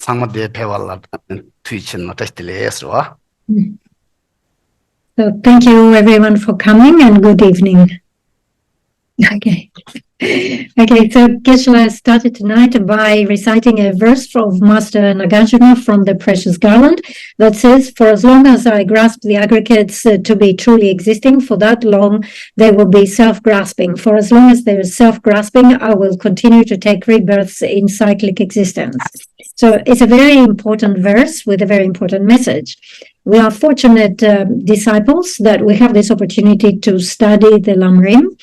상마대 배워라 트위치는 어떻게들래요? So thank you everyone for coming and good evening. Okay. Okay, so Geshe started tonight by reciting a verse of Master Nagarjuna from the Precious Garland that says, for as long as I grasp the aggregates to be truly existing, for that long they will be self-grasping. For as long as there is self-grasping, I will continue to take rebirths in cyclic existence. So it's a very important verse with a very important message. We are fortunate disciples that we have this opportunity to study the Lam Rim.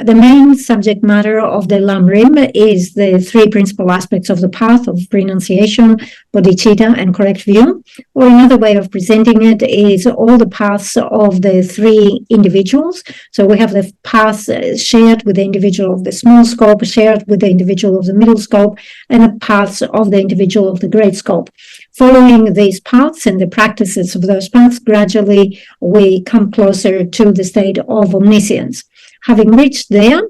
The main subject matter of the Lam Rim is the three principal aspects of the path of renunciation, bodhicitta, and correct view. Or another way of presenting it is all the paths of the three individuals. So we have the paths shared with the individual of the small scope, shared with the individual of the middle scope, and the paths of the individual of the great scope. Following these paths and the practices of those paths, gradually we come closer to the state of omniscience. Having reached there,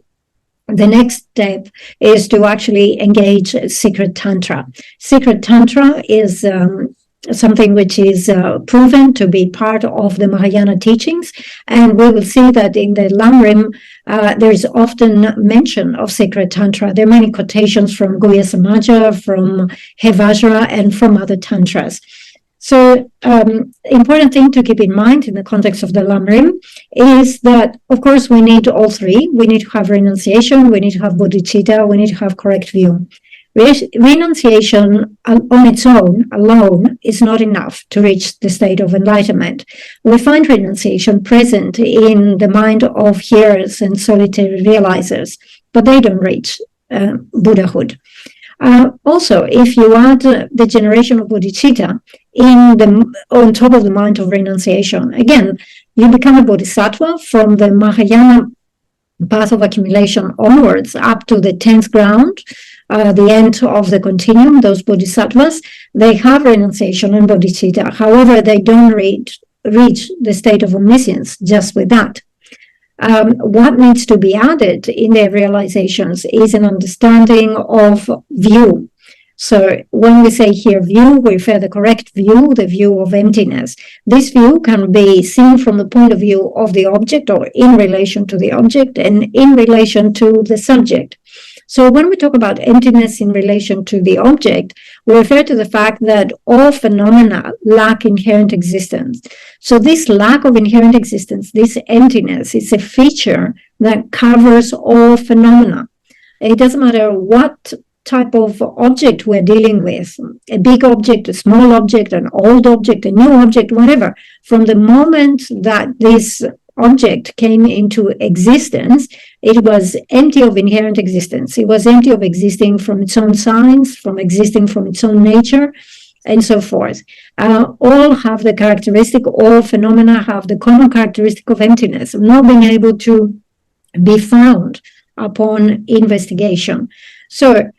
the next step is to actually engage secret tantra. Secret tantra is something which is proven to be part of the Mahayana teachings, and we will see that in the Lam Rim there is often mention of secret tantra. There are many quotations from Guhya Samaja, from He Vajra, and from other tantras. So important thing to keep in mind in the context of the Lam Rim is that, of course, we need all three. We need to have renunciation, we need to have bodhicitta, we need to have correct view. Renunciation on its own, alone, is not enough to reach the state of enlightenment. We find renunciation present in the mind of hearers and solitary realizers, but they don't reach Buddhahood. Also, if you add the generation of bodhicitta on top of the mind of renunciation, again, you become a bodhisattva from the Mahayana path of accumulation onwards up to the 10th ground, the end of the continuum. Those bodhisattvas, they have renunciation and bodhicitta. However, they don't reach the state of omniscience just with that. What needs to be added in their realizations is an understanding of view. So when we say here view, we refer to the correct view, the view of emptiness. This view can be seen from the point of view of the object or in relation to the object and in relation to the subject. So when we talk about emptiness in relation to the object, we refer to the fact that all phenomena lack inherent existence. So this lack of inherent existence, this emptiness, is a feature that covers all phenomena. It doesn't matter what type of object we're dealing with, a big object, a small object, an old object, a new object, whatever. From the moment that this object came into existence, it was empty of inherent existence. It was empty of existing from its own signs, from existing from its own nature, and so forth. All have the characteristic, all phenomena have the common characteristic of emptiness, of not being able to be found upon investigation. So,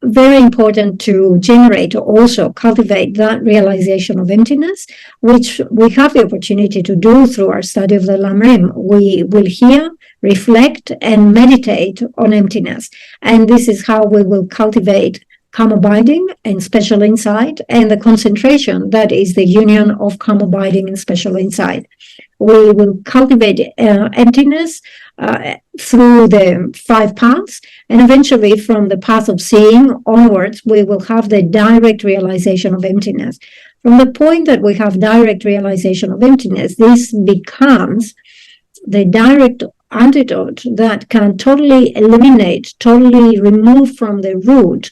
very important to generate or also cultivate that realization of emptiness, which we have the opportunity to do through our study of the Lam Rim. We will hear, reflect, and meditate on emptiness. And this is how we will cultivate calm abiding and special insight, and the concentration that is the union of calm abiding and special insight. We will cultivate emptiness through the 5 paths, and eventually from the path of seeing onwards, we will have the direct realization of emptiness. From the point that we have direct realization of emptiness, this becomes the direct antidote that can totally eliminate, totally remove from the root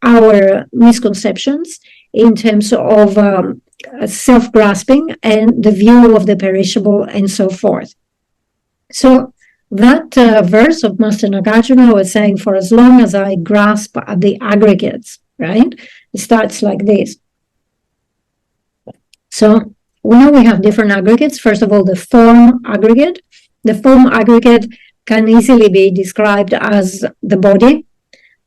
our misconceptions in terms of self-grasping and the view of the perishable and so forth. So that verse of Master Nagarjuna was saying, for as long as I grasp at the aggregates, right? It starts like this. So we know we have different aggregates. First of all, the form aggregate. The form aggregate can easily be described as the body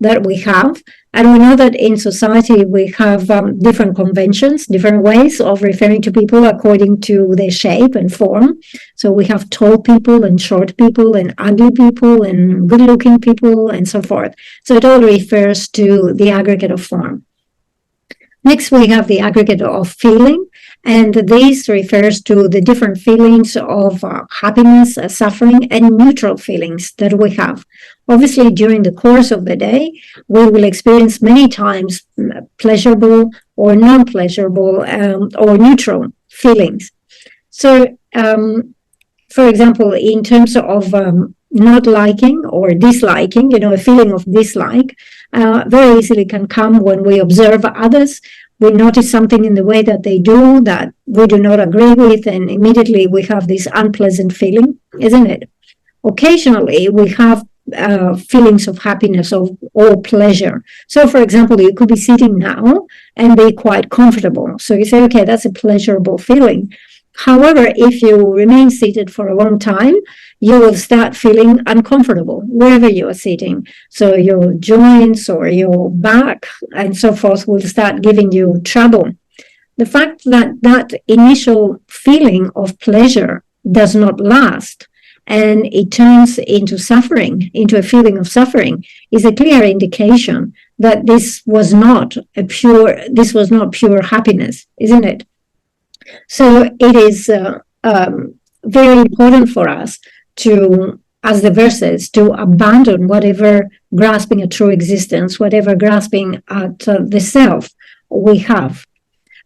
that we have. And we know that in society we have different conventions, different ways of referring to people according to their shape and form. So we have tall people and short people and ugly people and good-looking people and so forth. So it all refers to the aggregate of form. Next, we have the aggregate of feeling, and this refers to the different feelings of happiness, suffering, and neutral feelings that we have. Obviously, during the course of the day, we will experience many times pleasurable or non-pleasurable or neutral feelings. So, for example, in terms of not liking or disliking, a feeling of dislike very easily can come when we observe others. We notice something in the way that they do that we do not agree with, and immediately we have this unpleasant feeling, isn't it? Occasionally, we have feelings of happiness or pleasure. So, for example, you could be sitting now and be quite comfortable. So you say, okay, that's a pleasurable feeling. However, if you remain seated for a long time, you will start feeling uncomfortable wherever you are sitting. So your joints or your back and so forth will start giving you trouble. The fact that that initial feeling of pleasure does not last and it turns into suffering, into a feeling of suffering, is a clear indication that this was not pure happiness, isn't it? So it is very important for us to, as the verse says, to abandon whatever grasping at true existence, whatever grasping at the self we have.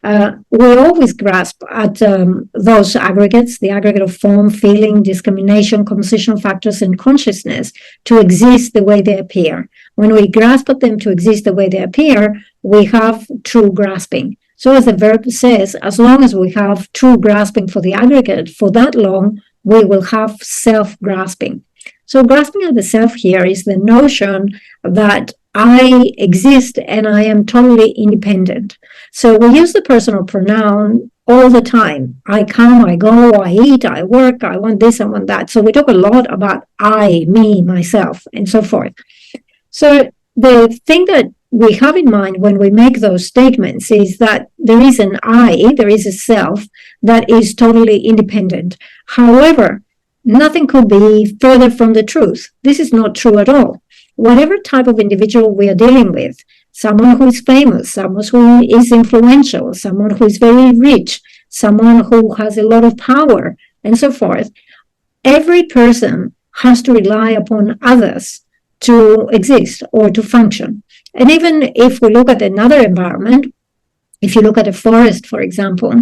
We always grasp at those aggregates, the aggregate of form, feeling, discrimination, compositional factors, and consciousness to exist the way they appear. When we grasp at them to exist the way they appear, we have true grasping. So as the verb says, as long as we have true grasping for the aggregate, for that long, we will have self-grasping. So grasping at the self here is the notion that I exist and I am totally independent. So we use the personal pronoun all the time. I come, I go, I eat, I work, I want this, I want that. So we talk a lot about I, me, myself, and so forth. So the thing that we have in mind when we make those statements is that there is an I, there is a self that is totally independent. However, nothing could be further from the truth. This is not true at all. Whatever type of individual we are dealing with, someone who is famous, someone who is influential, someone who is very rich, someone who has a lot of power, and so forth, every person has to rely upon others to exist or to function. And even if we look at another environment, if you look at a forest, for example,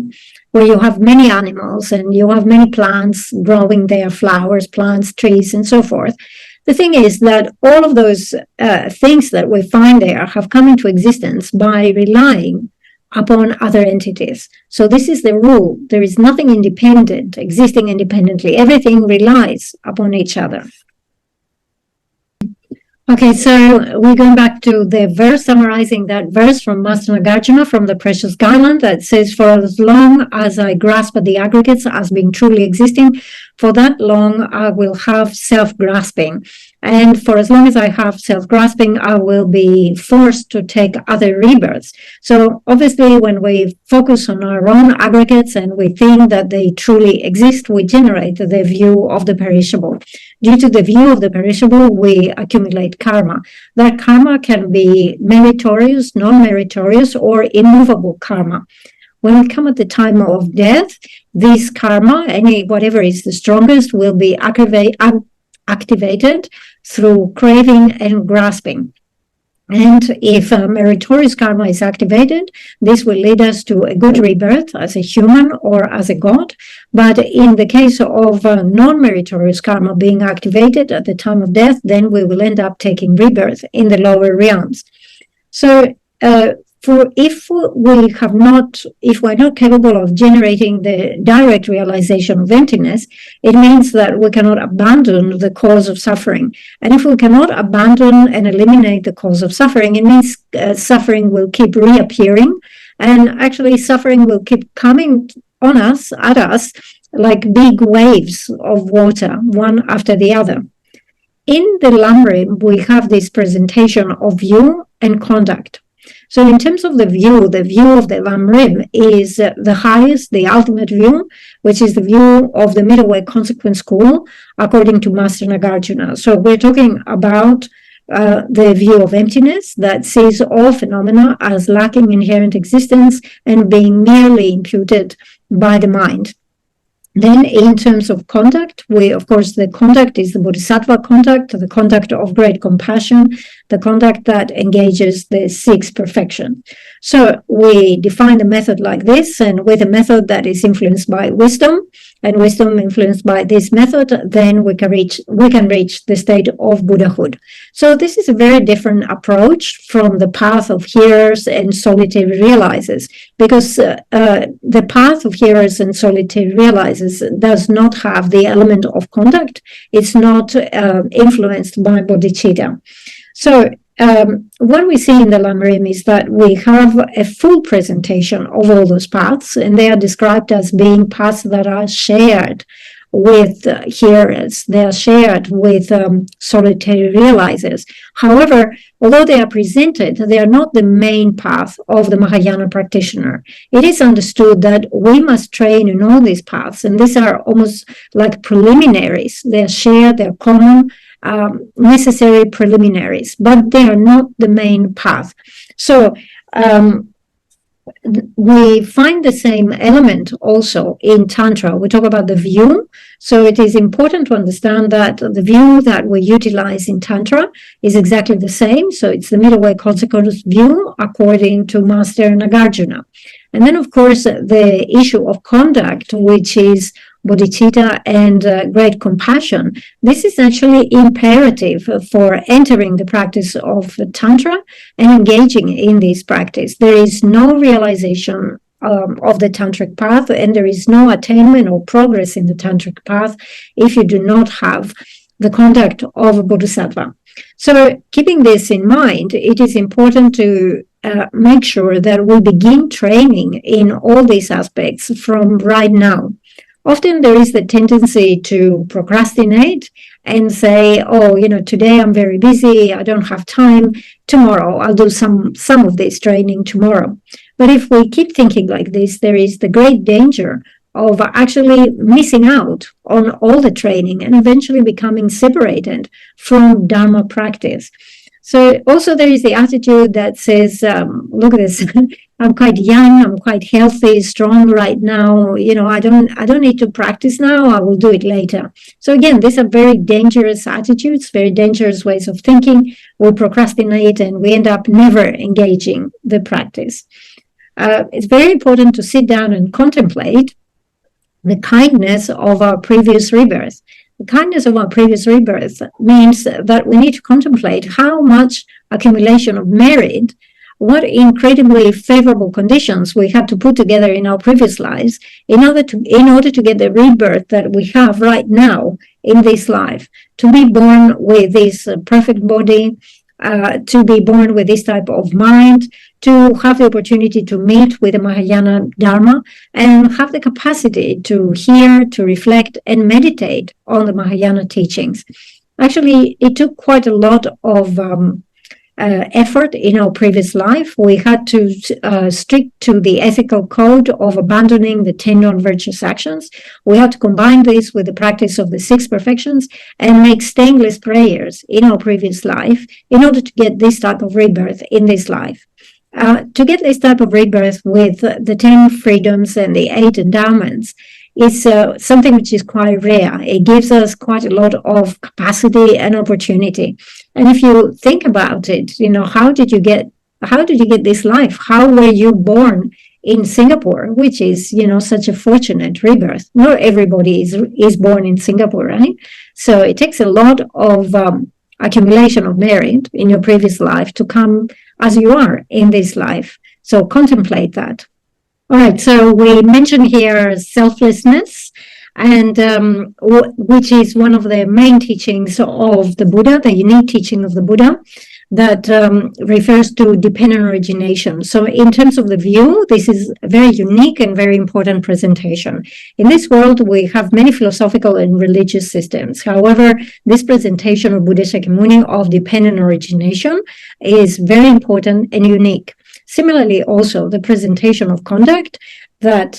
where you have many animals and you have many plants growing there, flowers, plants, trees, and so forth, the thing is that all of those things that we find there have come into existence by relying upon other entities. So this is the rule. There is nothing independent, existing independently. Everything relies upon each other. Okay, so we're going back to the verse, summarizing that verse from Master Nagarjuna from the Precious Garland that says, for as long as I grasp at the aggregates as being truly existing, for that long I will have self-grasping. And for as long as I have self-grasping, I will be forced to take other rebirths. So obviously, when we focus on our own aggregates and we think that they truly exist, we generate the view of the perishable. Due to the view of the perishable, we accumulate karma. That karma can be meritorious, non-meritorious, or immovable karma. When we come at the time of death, this karma, whatever is the strongest, will be activated through craving and grasping. And if meritorious karma is activated, this will lead us to a good rebirth as a human or as a god. But in the case of non-meritorious karma being activated at the time of death, then we will end up taking rebirth in the lower realms. So if we're not capable of generating the direct realization of emptiness, it means that we cannot abandon the cause of suffering. And if we cannot abandon and eliminate the cause of suffering, it means suffering will keep reappearing, and actually suffering will keep coming on us, at us, like big waves of water, one after the other. In the Lam Rim, we have this presentation of view and conduct. So in terms of the view of the Lam Rim is the highest, the ultimate view, which is the view of the middle way consequent school, according to Master Nagarjuna. So we're talking about the view of emptiness that sees all phenomena as lacking inherent existence and being merely imputed by the mind. Then in terms of conduct, of course, the conduct is the bodhisattva conduct, the conduct of great compassion, the conduct that engages the sixth perfection. So we define the method like this, and with a method that is influenced by wisdom, and wisdom influenced by this method, then we can reach the state of Buddhahood. So this is a very different approach from the path of hearers and solitary realizers, because the path of hearers and solitary realizers does not have the element of conduct. It's not influenced by bodhicitta. So what we see in the Lam Rim is that we have a full presentation of all those paths, and they are described as being paths that are shared with hearers. They are shared with solitary realizers. However, although they are presented, they are not the main path of the Mahayana practitioner. It is understood that we must train in all these paths, and these are almost like preliminaries. They are shared, they are common, necessary preliminaries, but they are not the main path. So we find the same element also in Tantra. We talk about the view. So it is important to understand that the view that we utilize in Tantra is exactly the same. So it's the middle way consequence view according to Master Nagarjuna. And then, of course, the issue of conduct, which is bodhicitta and great compassion. This is actually imperative for entering the practice of Tantra and engaging in this practice. There is no realization of the tantric path, and there is no attainment or progress in the tantric path if you do not have the conduct of a bodhisattva. So keeping this in mind, it is important to make sure that we begin training in all these aspects from right now. Often there is the tendency to procrastinate and say, oh, today I'm very busy, I don't have time, tomorrow I'll do some of this training tomorrow. But if we keep thinking like this, there is the great danger of actually missing out on all the training and eventually becoming separated from Dharma practice. So also there is the attitude that says, look at this, I'm quite young, I'm quite healthy, strong right now, I don't need to practice now, I will do it later. So again, these are very dangerous attitudes, very dangerous ways of thinking. We procrastinate and we end up never engaging the practice. It's very important to sit down and contemplate the kindness of our previous rebirth. The kindness of our previous rebirth means that we need to contemplate how much accumulation of merit, what incredibly favorable conditions we had to put together in our previous lives in order to get the rebirth that we have right now in this life, to be born with this perfect body, to be born with this type of mind, to have the opportunity to meet with the Mahayana Dharma and have the capacity to hear, to reflect, and meditate on the Mahayana teachings. Actually, it took quite a lot of effort in our previous life. We had to stick to the ethical code of abandoning the 10 non-virtuous actions. We had to combine this with the practice of the 6 perfections and make stainless prayers in our previous life in order to get this type of rebirth in this life. To get this type of rebirth with the 10 freedoms and the 8 endowments is something which is quite rare. It gives us quite a lot of capacity and opportunity. And if you think about it, how did you get this life? How were you born in Singapore, which is, such a fortunate rebirth? Not everybody is born in Singapore, right? So it takes a lot of accumulation of merit in your previous life to come as you are in this life. So contemplate that. All right, so we mentioned here selflessness, and which is one of the main teachings of the Buddha, the unique teaching of the Buddha, that refers to dependent origination. So in terms of the view, this is a very unique and very important presentation. In this world, we have many philosophical and religious systems. However, this presentation of Buddha Shakyamuni of dependent origination is very important and unique. Similarly, also, the presentation of conduct that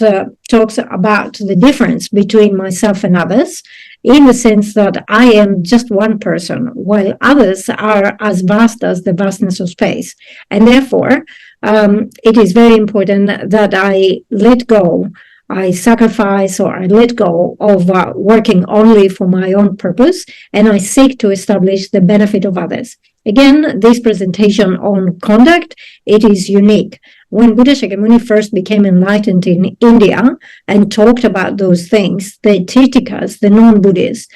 talks about the difference between myself and others in the sense that I am just one person, while others are as vast as the vastness of space. And therefore, it is very important that I let go, I sacrifice, or I let go of working only for my own purpose, and I seek to establish the benefit of others. Again, this presentation on conduct, it is unique. When Buddha Shakyamuni first became enlightened in India and talked about those things, the Tirthikas, the non-Buddhists,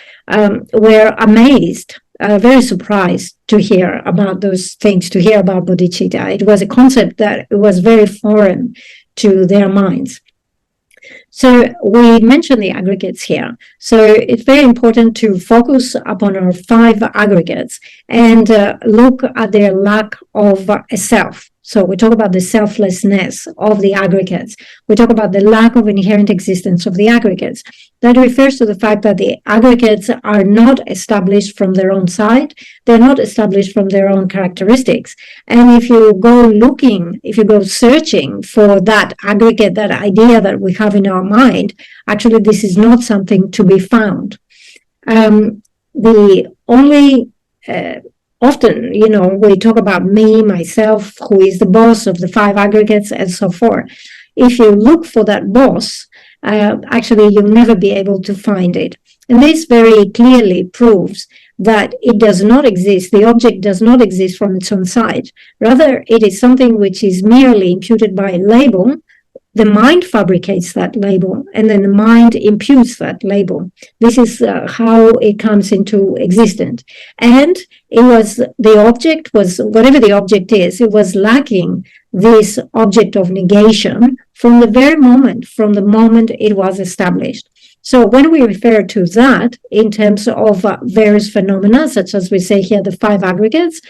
were amazed, very surprised to hear about those things, to hear about bodhicitta. It was a concept that was very foreign to their minds. So we mentioned the aggregates here. So it's very important to focus upon our 5 aggregates and look at their lack of a self. So we talk about the selflessness of the aggregates. We talk about the lack of inherent existence of the aggregates. That refers to the fact that the aggregates are not established from their own side. They're not established from their own characteristics. And if you go looking, if you go searching for that aggregate, that idea that we have in our mind, actually this is not something to be found. The only often, we talk about me, myself, who is the boss of the 5 aggregates, and so forth. If you look for that boss, actually you'll never be able to find it. And this very clearly proves that it does not exist, the object does not exist from its own side. Rather, it is something which is merely imputed by a label. The mind fabricates that label, and then the mind imputes that label. This is how it comes into existence. And the object was, whatever the object is, it was lacking this object of negation from the moment it was established. So when we refer to that in terms of various phenomena, such as we say here, the 5 aggregates,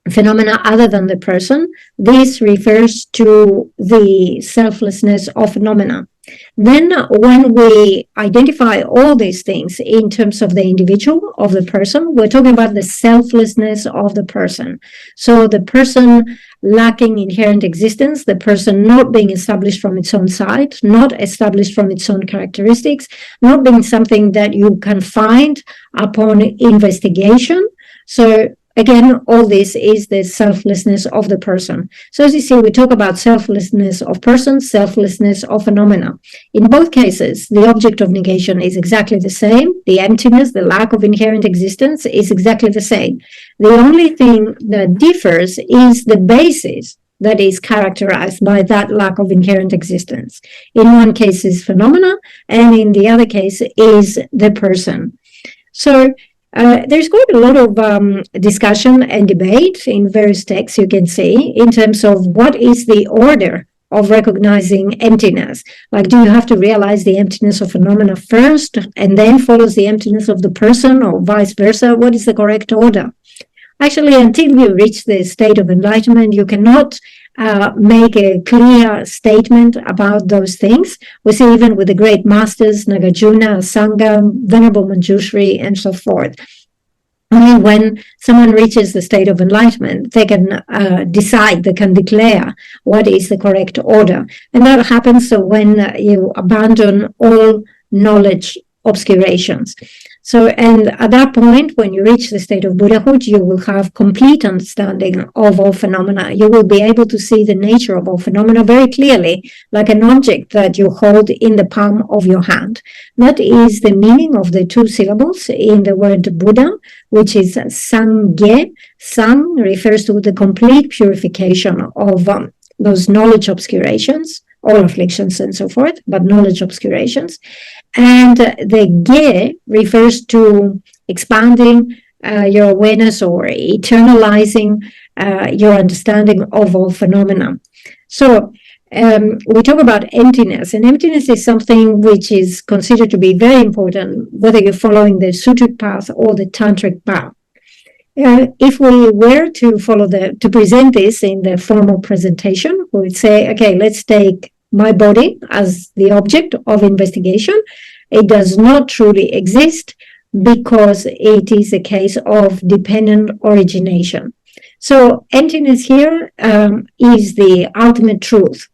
phenomena other than the person, this refers to the selflessness of phenomena. Then when we identify all these things in terms of the individual, of the person, we're talking about the selflessness of the person. So the person lacking inherent existence, the person not being established from its own side, not established from its own characteristics, not being something that you can find upon investigation. So again, all this is the selflessness of the person. So as you see, we talk about selflessness of person, selflessness of phenomena. In both cases, the object of negation is exactly the same. The emptiness, the lack of inherent existence is exactly the same. The only thing that differs is the basis that is characterized by that lack of inherent existence. In one case is phenomena, and in the other case is the person. So there's quite a lot of discussion and debate in various texts, you can see, in terms of what is the order of recognizing emptiness. Like, do you have to realize the emptiness of phenomena first and then follows the emptiness of the person, or vice versa? What is the correct order? Actually, until you reach the state of enlightenment, you cannot make a clear statement about those things. We see even with the great masters, Nagarjuna, Sangha, Venerable Manjushri, and so forth. Only when someone reaches the state of enlightenment, they can decide, they can declare what is the correct order. And that happens when you abandon all knowledge obscurations. So, and at that point, when you reach the state of Buddhahood, you will have complete understanding of all phenomena. You will be able to see the nature of all phenomena very clearly, like an object that you hold in the palm of your hand. That is the meaning of the 2 syllables in the word Buddha, which is Sangye. Sang refers to the complete purification of those knowledge obscurations, all afflictions and so forth, but knowledge obscurations. And the Ge refers to expanding your awareness or eternalizing your understanding of all phenomena. So we talk about emptiness, and emptiness is something which is considered to be very important, whether you're following the Sutric path or the Tantric path. If we were to present this in the formal presentation, we would say, okay, let's take my body as the object of investigation. It does not truly exist because it is a case of dependent origination. So emptiness here is the ultimate truth.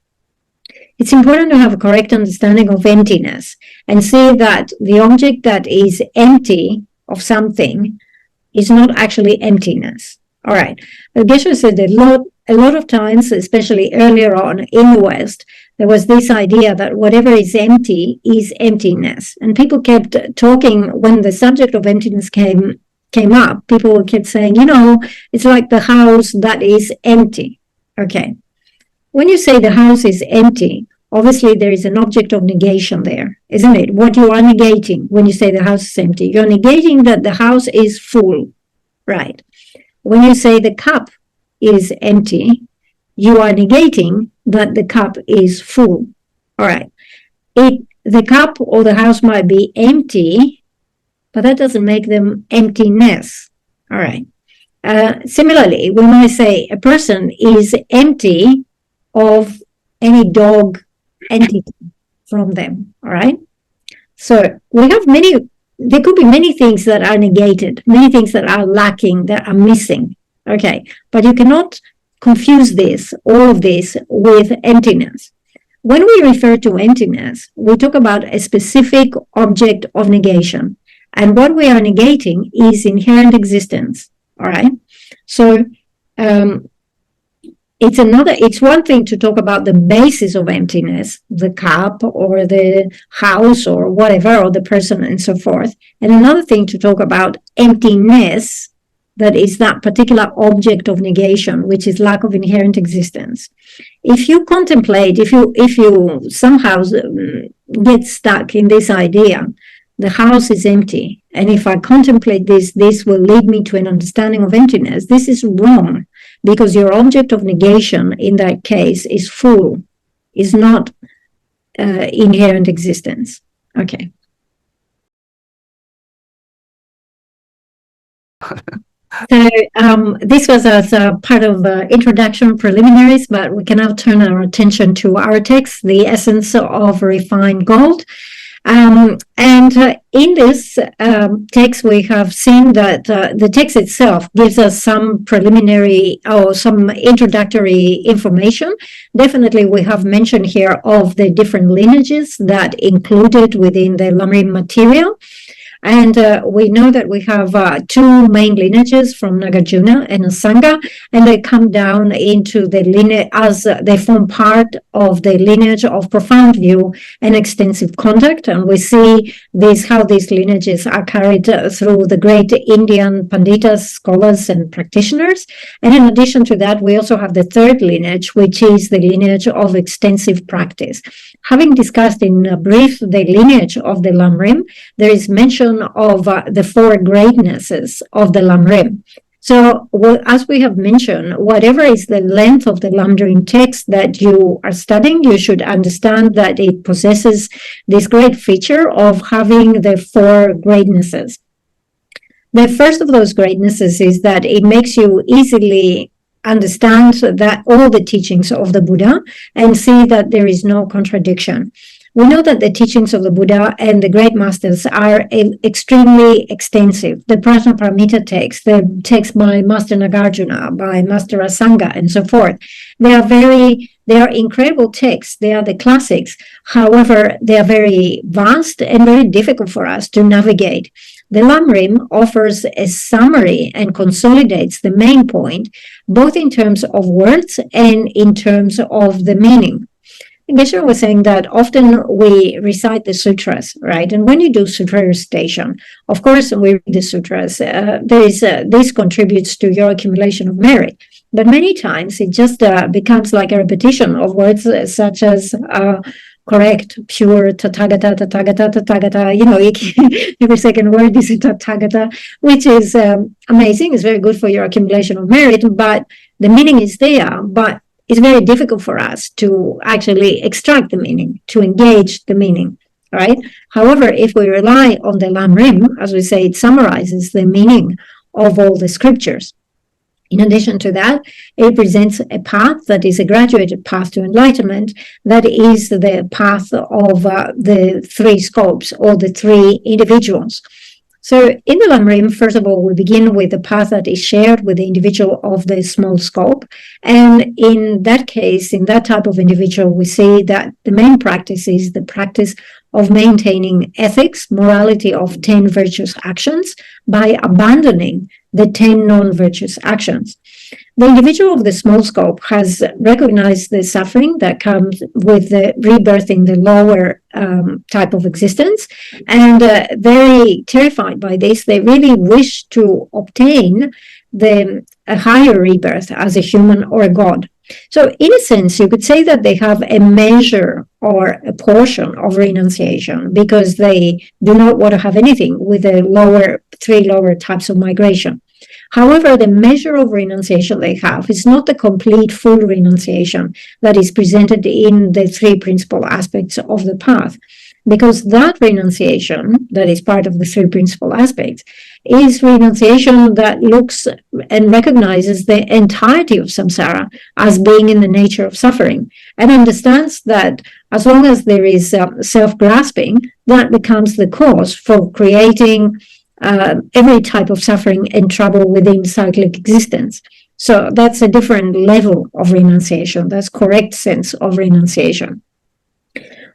it's important to have a correct understanding of emptiness and see that the object that is empty of something is not actually emptiness. All right. Geshe said that a lot of times, especially earlier on in the West, there was this idea that whatever is empty is emptiness. And people kept talking, when the subject of emptiness came up, people kept saying, it's like the house that is empty. Okay. When you say the house is empty, obviously there is an object of negation there, isn't it? What you are negating when you say the house is empty, you're negating that the house is full, right? When you say the cup is empty, you are negating that the cup is full. All right. The cup or the house might be empty, but that doesn't make them emptiness. All right. Similarly, we might say a person is empty of any dog entity from them. All right. So we have there could be many things that are negated, many things that are lacking, that are missing. Okay. But you cannot confuse all of this with emptiness. When we refer to emptiness, we talk about a specific object of negation. And what we are negating is inherent existence. All right. So it's one thing to talk about the basis of emptiness, the cup or the house or whatever, or the person and so forth. And another thing to talk about emptiness, that is that particular object of negation, which is lack of inherent existence. If you contemplate, if you somehow get stuck in this idea, the house is empty, and if I contemplate this will lead me to an understanding of emptiness, this is wrong, because your object of negation in that case is full, is not inherent existence. Okay. So this was as a part of introduction preliminaries, but we can now turn our attention to our text, The Essence of Refined Gold. And in this text, we have seen that the text itself gives us some preliminary or some introductory information. Definitely, we have mention here of the different lineages that included within the Lam Rim material. And we know that we have two main lineages from Nagarjuna and Asanga, and they come down into the lineage as they form part of the lineage of profound view and extensive conduct. And we see how these lineages are carried through the great Indian Panditas, scholars, and practitioners. And in addition to that, we also have the third lineage, which is the lineage of extensive practice. Having discussed in brief the lineage of the Lam Rim, there is mention of the four greatnesses of the Lam Rim. So, as we have mentioned, whatever is the length of the Lam Rim text that you are studying, you should understand that it possesses this great feature of having the four greatnesses. The first of those greatnesses is that it makes you easily understand that all the teachings of the Buddha and see that there is no contradiction. We know that the teachings of the Buddha and the great masters are extremely extensive. The Prajnaparamita text, the text by Master Nagarjuna, by Master Asanga, and so forth. They are incredible texts. They are the classics. However, they are very vast and very difficult for us to navigate. The Lam Rim offers a summary and consolidates the main point, both in terms of words and in terms of the meaning. Geshe was saying that often we recite the sutras, right? And when you do sutra recitation, of course, we read the sutras. This contributes to your accumulation of merit. But many times it just becomes like a repetition of words such as correct, pure, tathagata, tathagata, tathagata. Every second word is a tathagata, which is amazing. It's very good for your accumulation of merit, but the meaning is there. But it's very difficult for us to actually extract the meaning, to engage the meaning, right? However, if we rely on the Lam Rim, as we say, it summarizes the meaning of all the scriptures. In addition to that, it presents a path that is a graduated path to enlightenment, that is the path of the three scopes or the three individuals. So in the Lam Rim, first of all, we begin with the path that is shared with the individual of the small scope. And in that case, in that type of individual, we see that the main practice is the practice of maintaining ethics, morality of 10 virtuous actions by abandoning the 10 non-virtuous actions. The individual of the small scope has recognized the suffering that comes with the rebirth in the lower type of existence, and very terrified by this, they really wish to obtain a higher rebirth as a human or a god. So in a sense, you could say that they have a measure or a portion of renunciation because they do not want to have anything with the three lower types of migration. However, the measure of renunciation they have is not the complete full renunciation that is presented in the three principal aspects of the path, because that renunciation that is part of the three principal aspects is renunciation that looks and recognizes the entirety of samsara as being in the nature of suffering, and understands that as long as there is self-grasping, that becomes the cause for creating every type of suffering and trouble within cyclic existence. So that's a different level of renunciation. That's correct sense of renunciation.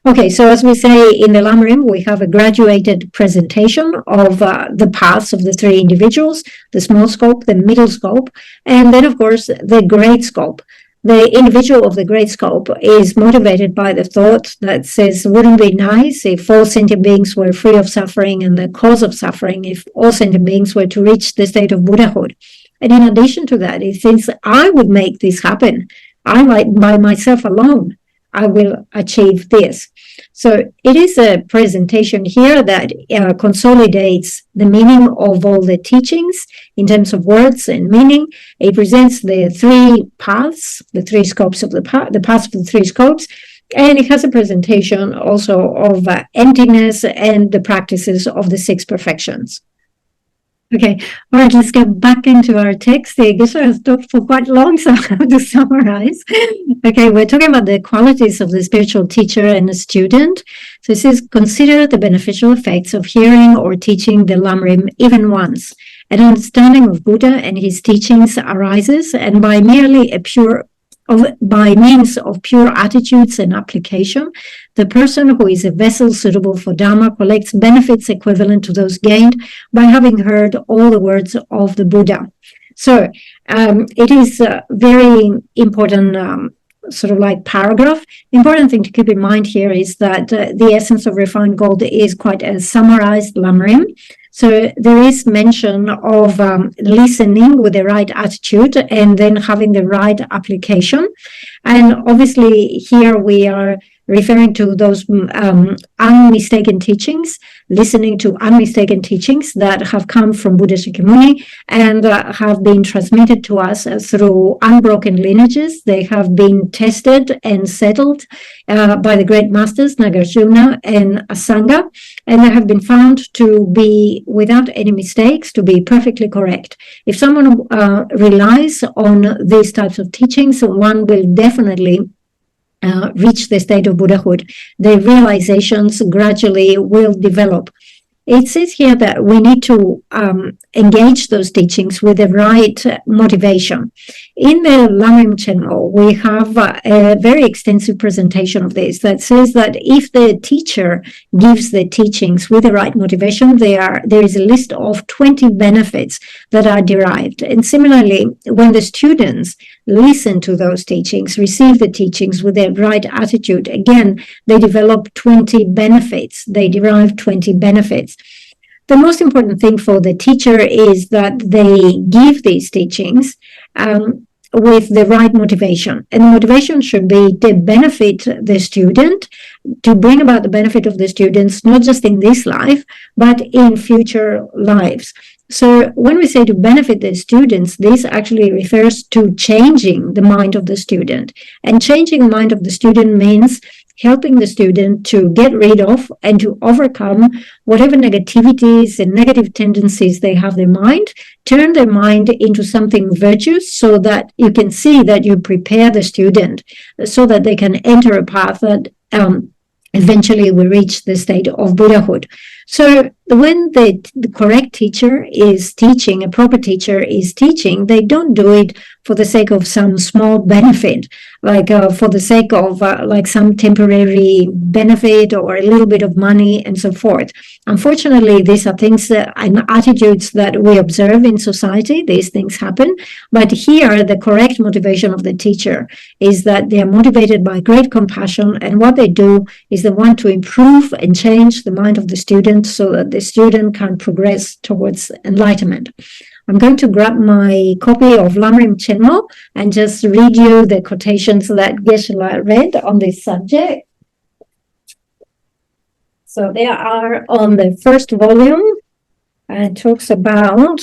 Okay, so as we say in the Lam Rim, we have a graduated presentation of the paths of the three individuals, the small scope, the middle scope, and then, of course, the great scope. The individual of the great scope is motivated by the thought that says, wouldn't it be nice if all sentient beings were free of suffering and the cause of suffering, if all sentient beings were to reach the state of Buddhahood? And in addition to that, it thinks, I would make this happen. I might, by myself alone, I will achieve this. So it is a presentation here that consolidates the meaning of all the teachings in terms of words and meaning. It presents the three paths, the three scopes of the paths of the three scopes, and it has a presentation also of emptiness and the practices of the six perfections. Okay, all right, let's get back into our text. The Geshe has talked for quite long, so I have to summarize. Okay, we're talking about the qualities of the spiritual teacher and the student. So it says, consider the beneficial effects of hearing or teaching the Lam Rim even once. An understanding of Buddha and his teachings arises, and by means of pure attitudes and application, the person who is a vessel suitable for Dharma collects benefits equivalent to those gained by having heard all the words of the Buddha. So it is a very important sort of like paragraph. The important thing to keep in mind here is that the essence of refined gold is quite a summarized Lam Rim. So there is mention of listening with the right attitude and then having the right application. And obviously here we are referring to those unmistaken teachings, listening to unmistaken teachings that have come from Buddha Shakyamuni and have been transmitted to us through unbroken lineages. They have been tested and settled by the great masters, Nagarjuna and Asanga, and they have been found to be without any mistakes, to be perfectly correct. If someone relies on these types of teachings, one will definitely reach the state of Buddhahood. The realizations gradually will develop. It says here that we need to engage those teachings with the right motivation. In the Lam Rim, we have a very extensive presentation of this that says that if the teacher gives the teachings with the right motivation, there is a list of 20 benefits that are derived. And similarly, when the students listen to those teachings, receive the teachings with the right attitude, again, they develop 20 benefits. They derive 20 benefits. The most important thing for the teacher is that they give these teachings with the right motivation. And the motivation should be to benefit the student, to bring about the benefit of the students, not just in this life, but in future lives. So when we say to benefit the students, this actually refers to changing the mind of the student. And changing the mind of the student means helping the student to get rid of and to overcome whatever negativities and negative tendencies they have in their mind, turn their mind into something virtuous so that you can see that you prepare the student so that they can enter a path that eventually will reach the state of Buddhahood. So when the correct teacher is teaching, a proper teacher is teaching, they don't do it for the sake of some small benefit, like for the sake of like some temporary benefit or a little bit of money and so forth. Unfortunately, these are things and attitudes that we observe in society. These things happen. But here, the correct motivation of the teacher is that they are motivated by great compassion, and what they do is they want to improve and change the mind of the student so that the student can progress towards enlightenment. I'm going to grab my copy of Lam Rim and just read you the quotations that Geshe read on this subject. So they are on the first volume, and it talks about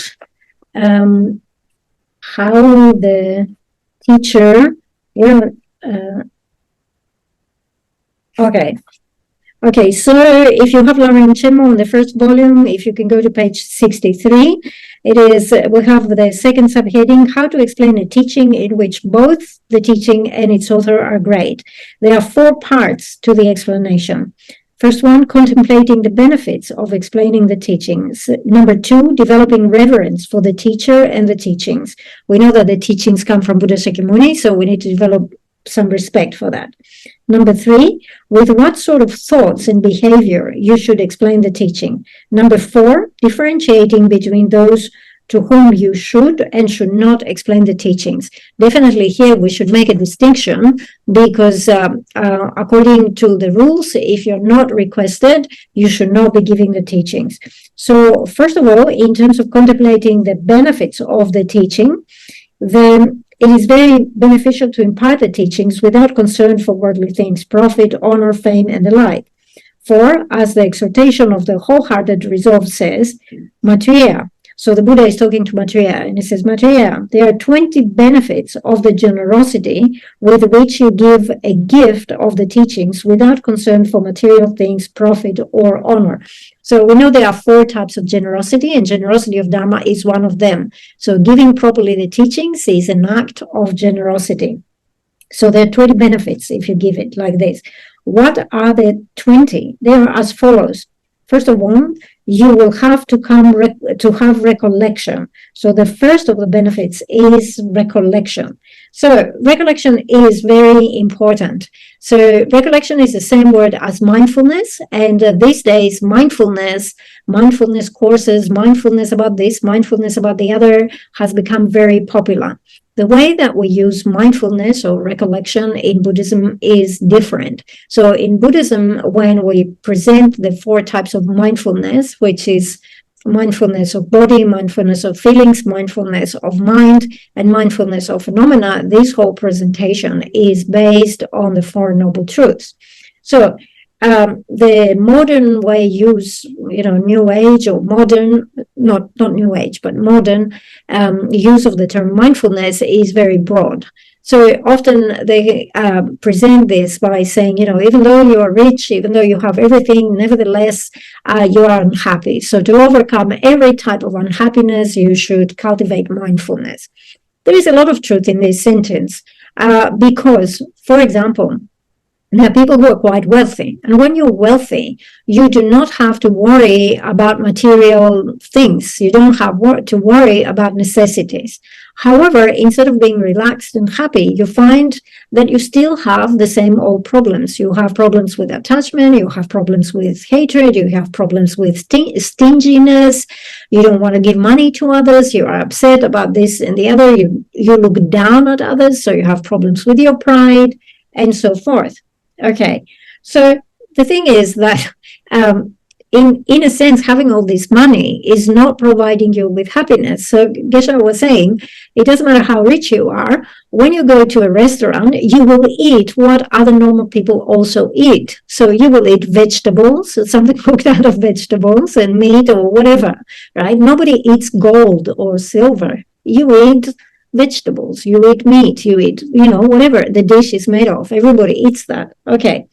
how the teacher, Okay, so if you have Lam Rim on the first volume, if you can go to page 63, it is, we have the second subheading, how to explain a teaching in which both the teaching and its author are great. There are 4 parts to the explanation. First one, contemplating the benefits of explaining the teachings. Number 2, developing reverence for the teacher and the teachings. We know that the teachings come from Buddha Shakyamuni, so we need to develop some respect for that. Number 3, with what sort of thoughts and behavior you should explain the teaching. Number 4, differentiating between those to whom you should and should not explain the teachings. Definitely here we should make a distinction because according to the rules, if you're not requested, you should not be giving the teachings. So first of all, in terms of contemplating the benefits of the teaching, then it is very beneficial to impart the teachings without concern for worldly things, profit, honor, fame, and the like. For, as the exhortation of the wholehearted resolve says, Maitreya. So the Buddha is talking to Maitreya, and he says, Maitreya, there are 20 benefits of the generosity with which you give a gift of the teachings without concern for material things, profit, or honor. So we know there are 4 types of generosity, and generosity of Dharma is one of them. So giving properly the teachings is an act of generosity. So there are 20 benefits if you give it like this. What are the 20? They are as follows. First of all, you will have to to have recollection. So the first of the benefits is recollection. So recollection is very important. So recollection is the same word as mindfulness. And these days, mindfulness courses, mindfulness about this, mindfulness about the other has become very popular. The way that we use mindfulness or recollection in Buddhism is different. So in Buddhism, when we present the 4 types of mindfulness, which is mindfulness of body, mindfulness of feelings, mindfulness of mind, and mindfulness of phenomena, this whole presentation is based on the 4 Noble Truths. So the modern way use, New Age or modern, not New Age, but modern use of the term mindfulness is very broad. So often they present this by saying, even though you are rich, even though you have everything, nevertheless, you are unhappy. So to overcome every type of unhappiness, you should cultivate mindfulness. There is a lot of truth in this sentence because, for example, there are people who are quite wealthy. And when you're wealthy, you do not have to worry about material things. You don't have to worry about necessities. However, instead of being relaxed and happy, you find that you still have the same old problems. You have problems with attachment. You have problems with hatred. You have problems with stinginess. You don't want to give money to others. You are upset about this and the other. You look down at others. So you have problems with your pride and so forth. Okay, so the thing is that in a sense, having all this money is not providing you with happiness. So Geshe was saying, it doesn't matter how rich you are. When you go to a restaurant, you will eat what other normal people also eat. So you will eat vegetables, something cooked out of vegetables and meat or whatever, right? Nobody eats gold or silver. You eat vegetables, you eat meat, you eat, whatever the dish is made of. Everybody eats that. Okay.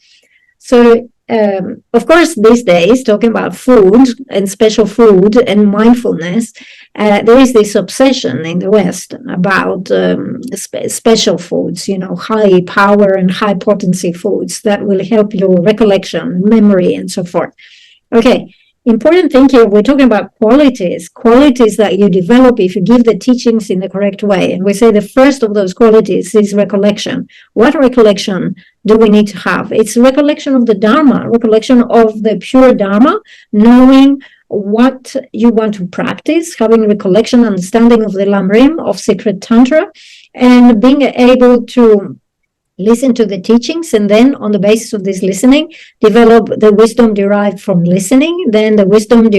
So, of course, these days, talking about food and special food and mindfulness, there is this obsession in the West about special foods, high power and high potency foods that will help your recollection, memory, and so forth. Okay. important thing here, we're talking about qualities that you develop if you give the teachings in the correct way. And we say the first of those qualities is recollection. What recollection do we need to have? It's recollection of the Dharma, recollection of the pure Dharma, knowing what you want to practice, having recollection, understanding of the Lam Rim, of secret Tantra, and being able to listen to the teachings, and then on the basis of this listening, develop the wisdom derived from listening, then the wisdom derived